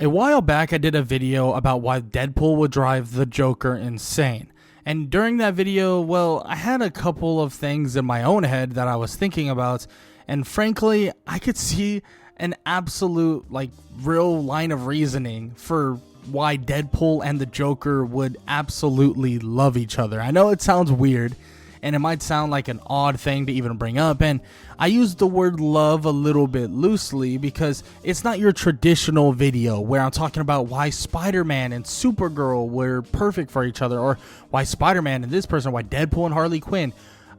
A while back, I did a video about why Deadpool would drive the Joker insane. And during that video, well, I had a couple of things in my own head that I was thinking about. And frankly, I could see an absolute, real line of reasoning for why Deadpool and the Joker would absolutely love each other. I know it sounds weird, and it might sound like an odd thing to even bring up, and I use the word love a little bit loosely because it's not your traditional video where I'm talking about why Spider-Man and Supergirl were perfect for each other, or why Spider-Man and this person, why Deadpool and Harley Quinn.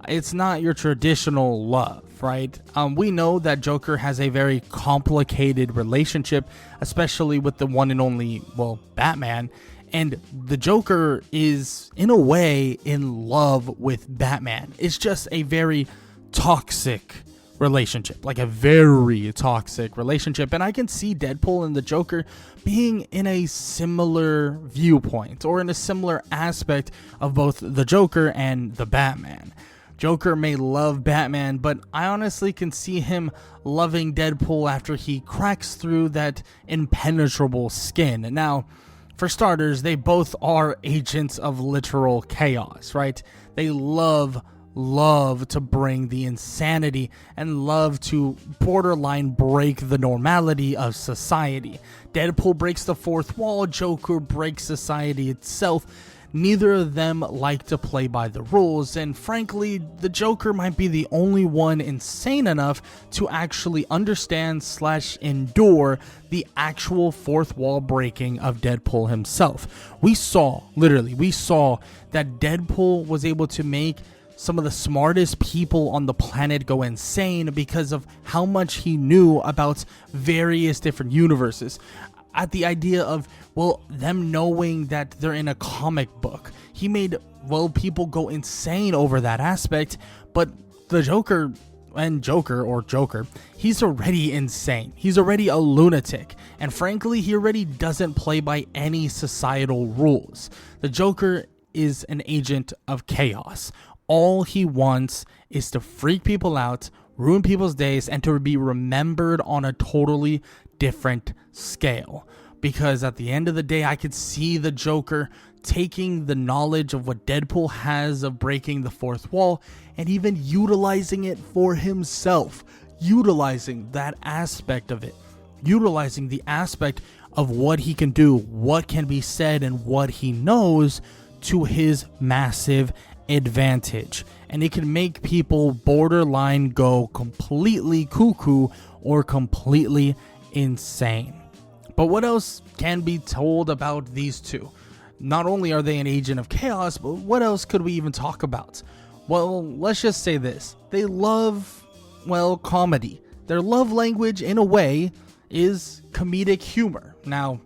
It's not your traditional love, right? We know that Joker has a very complicated relationship, especially with the one and only, Batman. And the Joker is, in a way, in love with Batman. It's just a very toxic relationship, like a very toxic relationship. And I can see Deadpool and the Joker being in a similar viewpoint, or in a similar aspect of both the Joker and the Batman. Joker may love Batman, but I honestly can see him loving Deadpool after he cracks through that impenetrable skin. Now, for starters, they both are agents of literal chaos, right? They love to bring the insanity and love to borderline break the normality of society. Deadpool breaks the fourth wall, Joker breaks society itself. Neither of them like to play by the rules, and frankly, the Joker might be the only one insane enough to actually understand / endure the actual fourth wall breaking of Deadpool himself. We saw that Deadpool was able to make some of the smartest people on the planet go insane because of how much he knew about various different universes. At the idea of, them knowing that they're in a comic book. He made, people go insane over that aspect, but the Joker, he's already insane. He's already a lunatic, and frankly, he already doesn't play by any societal rules. The Joker is an agent of chaos. All he wants is to freak people out, ruin people's days, and to be remembered on a totally different scale. Because at the end of the day, I could see the Joker taking the knowledge of what Deadpool has of breaking the fourth wall and even utilizing it for himself. Utilizing that aspect of it. Utilizing the aspect of what he can do, what can be said, and what he knows to his massive advantage. And it can make people borderline go completely cuckoo or completely insane. But what else can be told about these two? Not only are they an agent of chaos, but what else could we even talk about? Well, let's just say this. They love, comedy. Their love language, in a way, is comedic humor. Now,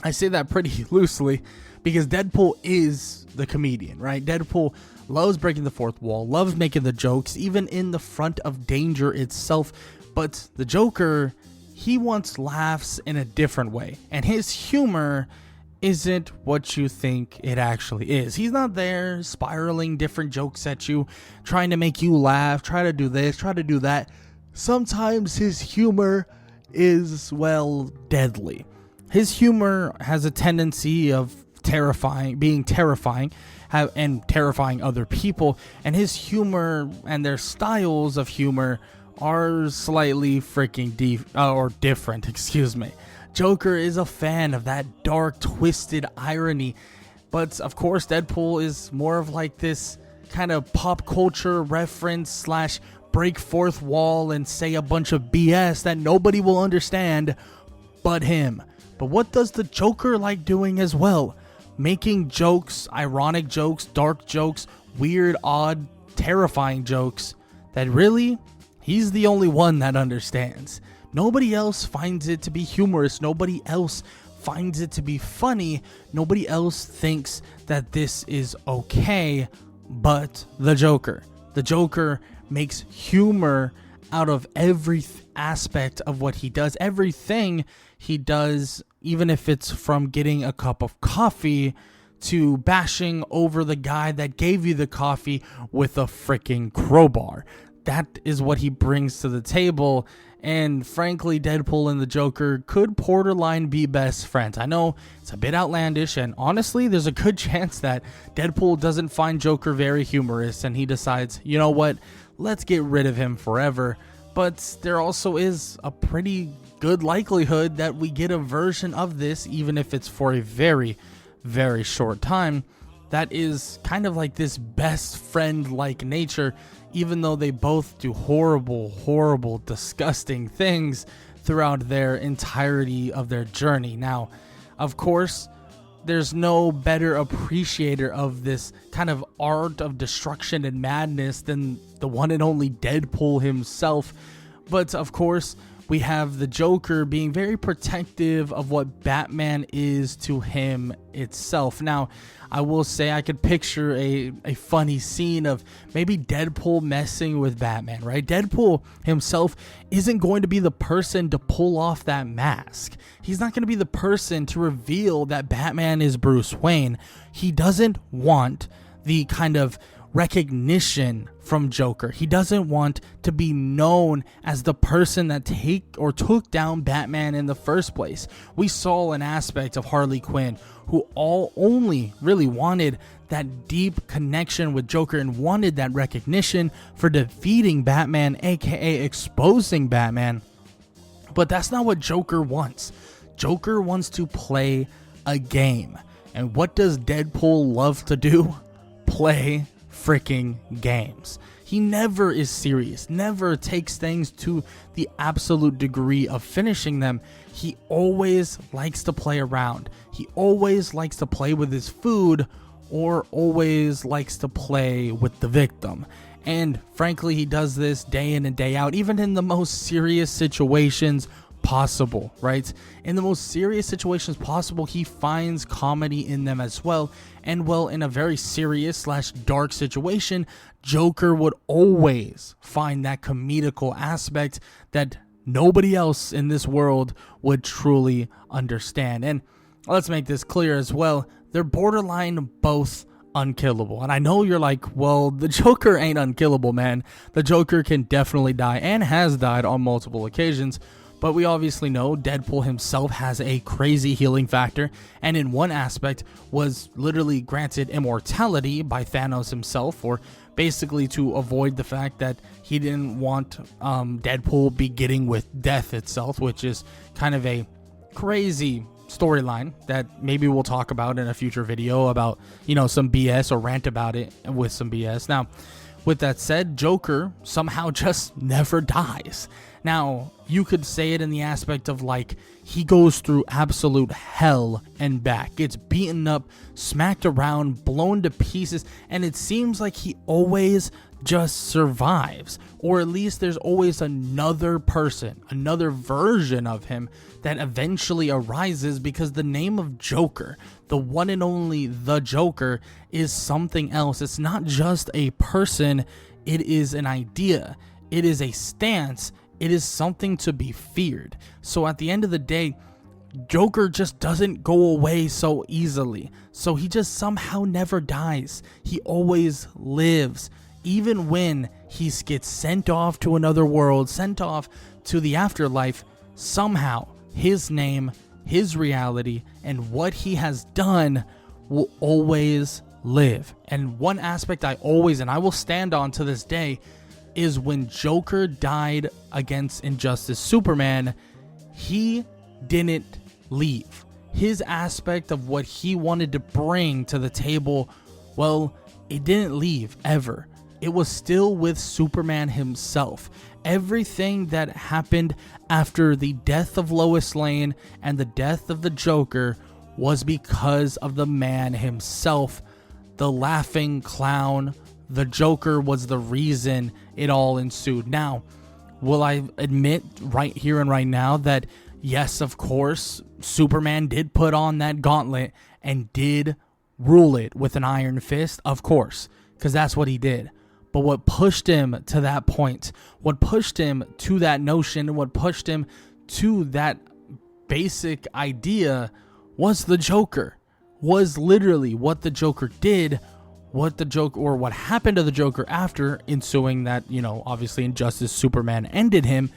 I say that pretty loosely because Deadpool is the comedian, right? Deadpool loves breaking the fourth wall, loves making the jokes, even in the front of danger itself. But the Joker, he wants laughs in a different way, and his humor isn't what you think it actually is. He's not there spiraling different jokes at you, trying to make you laugh, try to do this, try to do that. Sometimes his humor is, deadly. His humor has a tendency of being terrifying, and terrifying other people, and his humor and their styles of humor are slightly freaking different. Joker is a fan of that dark, twisted irony, but of course Deadpool is more of this kind of pop culture reference / break fourth wall and say a bunch of BS that nobody will understand but him. But what does the Joker like doing as well? Making jokes, ironic jokes, dark jokes, weird, odd, terrifying jokes that really, he's the only one that understands. Nobody else finds it to be humorous. Nobody else finds it to be funny. Nobody else thinks that this is okay but the Joker. The Joker makes humor out of every aspect of what he does. Everything he does, even if it's from getting a cup of coffee to bashing over the guy that gave you the coffee with a freaking crowbar. That is what he brings to the table, And frankly, Deadpool and the Joker could borderline be best friends. I know it's a bit outlandish, and honestly, there's a good chance that Deadpool doesn't find Joker very humorous and he decides, you know what, let's get rid of him forever. But there also is a pretty good likelihood that we get a version of this, even if it's for a very, very short time, that is kind of like this best friend-like nature, even though they both do horrible, disgusting things throughout their entirety of their journey. Now, of course, there's no better appreciator of this kind of art of destruction and madness than the one and only Deadpool himself. But of course, we have the Joker being very protective of what Batman is to him itself. Now, I will say I could picture a funny scene of maybe Deadpool messing with Batman, right? Deadpool himself isn't going to be the person to pull off that mask. He's not going to be the person to reveal that Batman is Bruce Wayne. He doesn't want the kind of recognition from Joker. He doesn't want to be known as the person that took down Batman in the first place. We saw an aspect of Harley Quinn who only really wanted that deep connection with Joker and wanted that recognition for defeating Batman, aka exposing Batman. But that's not what Joker wants. Joker wants to play a game. And what does Deadpool love to do? Play freaking games. He never is serious, never takes things to the absolute degree of finishing them. He always likes to play around. He always likes to play with his food, or always likes to play with the victim. And frankly, he does this day in and day out, even in the most serious situations possible, right? In the most serious situations possible, he finds comedy in them as well. And well, in a very serious / dark situation, Joker would always find that comedical aspect that nobody else in this world would truly understand. And let's make this clear as well, they're borderline both unkillable. And I know you're like, well, the Joker ain't unkillable, man. The Joker can definitely die and has died on multiple occasions. But we obviously know Deadpool himself has a crazy healing factor, and in one aspect was literally granted immortality by Thanos himself, or basically to avoid the fact that he didn't want Deadpool beginning with death itself, which is kind of a crazy storyline that maybe we'll talk about in a future video about, some BS, or rant about it with some BS. Now, with that said, Joker somehow just never dies. Now, you could say it in the aspect of like, he goes through absolute hell and back, gets beaten up, smacked around, blown to pieces, and it seems like he always just survives. Or at least there's always another person, another version of him that eventually arises, because the name of Joker, the one and only the Joker, is something else. It's not just a person, it is an idea, it is a stance, it is something to be feared. So at the end of the day, Joker just doesn't go away so easily. So he just somehow never dies. He always lives. Even when he gets sent off to another world, sent off to the afterlife, somehow his name, his reality, and what he has done will always live. And one aspect I will stand on to this day, is when Joker died against Injustice Superman, he didn't leave. His aspect of what he wanted to bring to the table, well, it didn't leave ever. It was still with Superman himself. Everything that happened after the death of Lois Lane and the death of the Joker was because of the man himself, the laughing clown. The Joker was the reason it all ensued. Now, will I admit right here and right now that yes, of course, Superman did put on that gauntlet and did rule it with an iron fist? Of course, because that's what he did. But what pushed him to that point, what pushed him to that notion, what pushed him to that basic idea was the Joker, was literally what the Joker did, what happened to the Joker after ensuing that, obviously Injustice Superman ended him,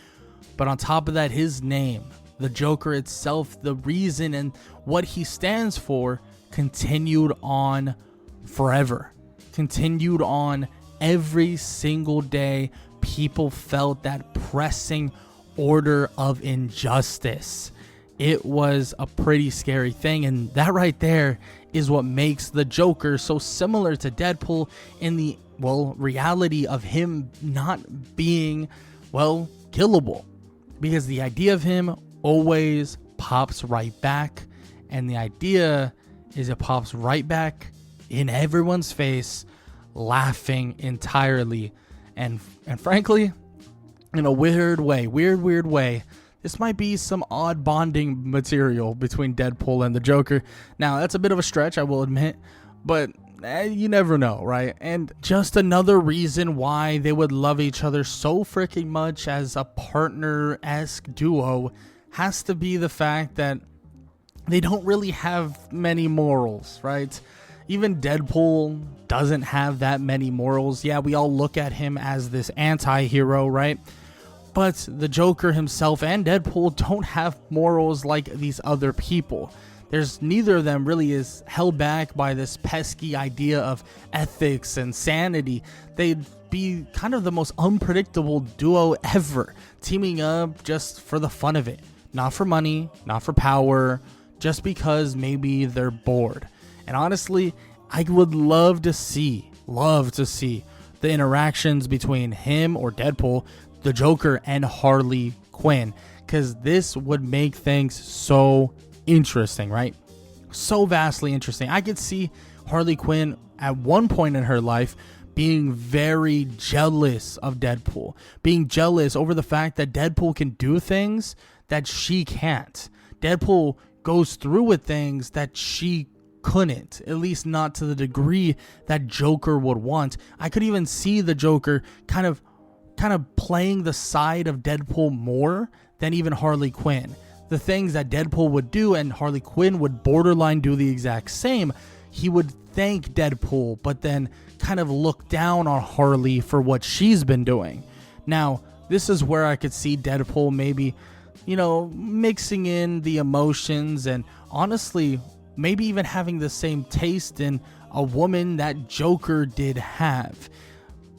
But on top of that, his name, the Joker itself, the reason and what he stands for, continued on forever. Continued on every single day. People felt that pressing order of injustice. It was a pretty scary thing, and that right there is what makes the Joker so similar to Deadpool in the, reality of him not being, killable. Because the idea of him always pops right back, and the idea is it pops right back in everyone's face, laughing entirely. And frankly, in a weird way, this might be some odd bonding material between Deadpool and the Joker. Now, that's a bit of a stretch, I will admit, but you never know, right? And just another reason why they would love each other so freaking much as a partner-esque duo has to be the fact that they don't really have many morals, right? Even Deadpool doesn't have that many morals. Yeah, we all look at him as this anti-hero, right? But the Joker himself and Deadpool don't have morals like these other people. Neither of them really is held back by this pesky idea of ethics and sanity. They'd be kind of the most unpredictable duo ever, teaming up just for the fun of it. Not for money, not for power, just because maybe they're bored. And honestly, I would love to see the interactions between him or Deadpool, the Joker, and Harley Quinn, because this would make things so interesting, right? So vastly interesting. I could see Harley Quinn at one point in her life being very jealous of Deadpool, being jealous over the fact that Deadpool can do things that she can't. Deadpool goes through with things that she couldn't, at least not to the degree that Joker would want. I could even see the Joker kind of playing the side of Deadpool more than even Harley Quinn. The things that Deadpool would do and Harley Quinn would borderline do the exact same. He would thank Deadpool, but then kind of look down on Harley for what she's been doing. Now, this is where I could see Deadpool maybe, mixing in the emotions and honestly, maybe even having the same taste in a woman that Joker did have.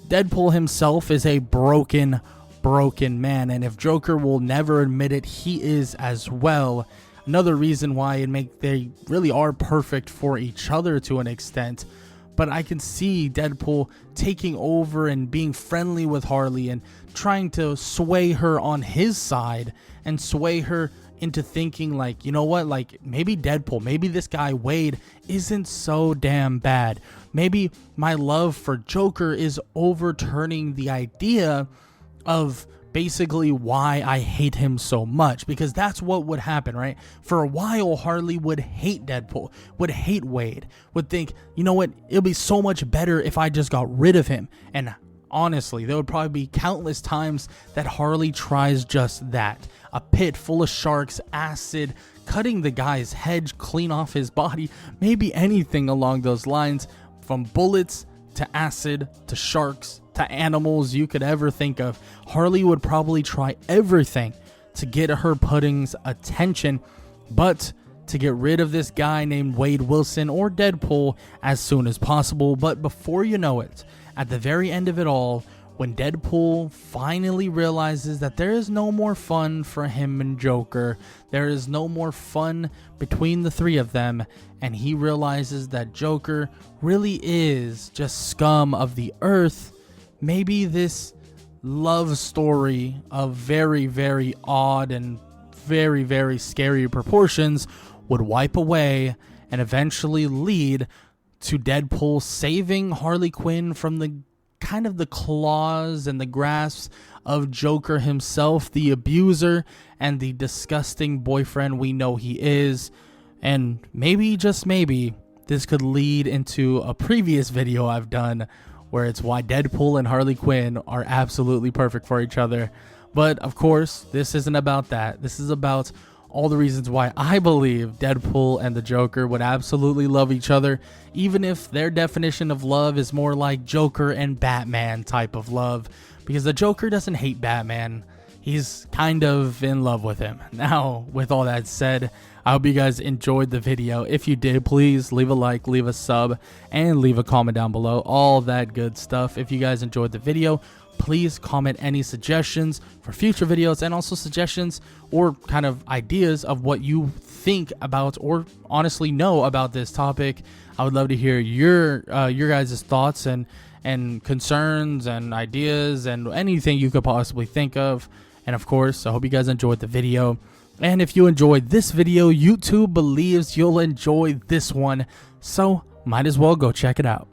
Deadpool himself is a broken man, and if Joker will never admit it, he is as well. Another reason why they really are perfect for each other to an extent. But I can see Deadpool taking over and being friendly with Harley and trying to sway her on his side and sway her into thinking like, maybe Deadpool, maybe this guy Wade isn't so damn bad. Maybe my love for Joker is overturning the idea of basically why I hate him so much, because that's what would happen, right? For a while, Harley would hate Deadpool, would hate Wade, would think, it'll be so much better if I just got rid of him. And honestly, there would probably be countless times that Harley tries just that. A pit full of sharks, acid, cutting the guy's head clean off his body, maybe anything along those lines, from bullets to acid to sharks to animals you could ever think of. Harley would probably try everything to get her pudding's attention, but to get rid of this guy named Wade Wilson or Deadpool as soon as possible. But before you know it, at the very end of it all, when Deadpool finally realizes that there is no more fun for him and Joker, there is no more fun between the three of them, and he realizes that Joker really is just scum of the earth, maybe this love story of very, very odd and very, very scary proportions would wipe away and eventually lead to Deadpool saving Harley Quinn from the claws and the grasps of Joker himself, the abuser and the disgusting boyfriend we know he is. And maybe, just maybe, this could lead into a previous video I've done where it's why Deadpool and Harley Quinn are absolutely perfect for each other. But of course, this isn't about that. This is about all the reasons why I believe Deadpool and the Joker would absolutely love each other, even if their definition of love is more like Joker and Batman type of love, because the Joker doesn't hate Batman. he's kind of in love with him. Now, with all that said, I hope you guys enjoyed the video. If you did, please leave a like, leave a sub, and leave a comment down below. All that good stuff. If you guys enjoyed the video, please comment any suggestions for future videos, and also suggestions or kind of ideas of what you think about or honestly know about this topic. I would love to hear your guys' thoughts and concerns and ideas and anything you could possibly think of. And of course, I hope you guys enjoyed the video. And if you enjoyed this video, YouTube believes you'll enjoy this one, so might as well go check it out.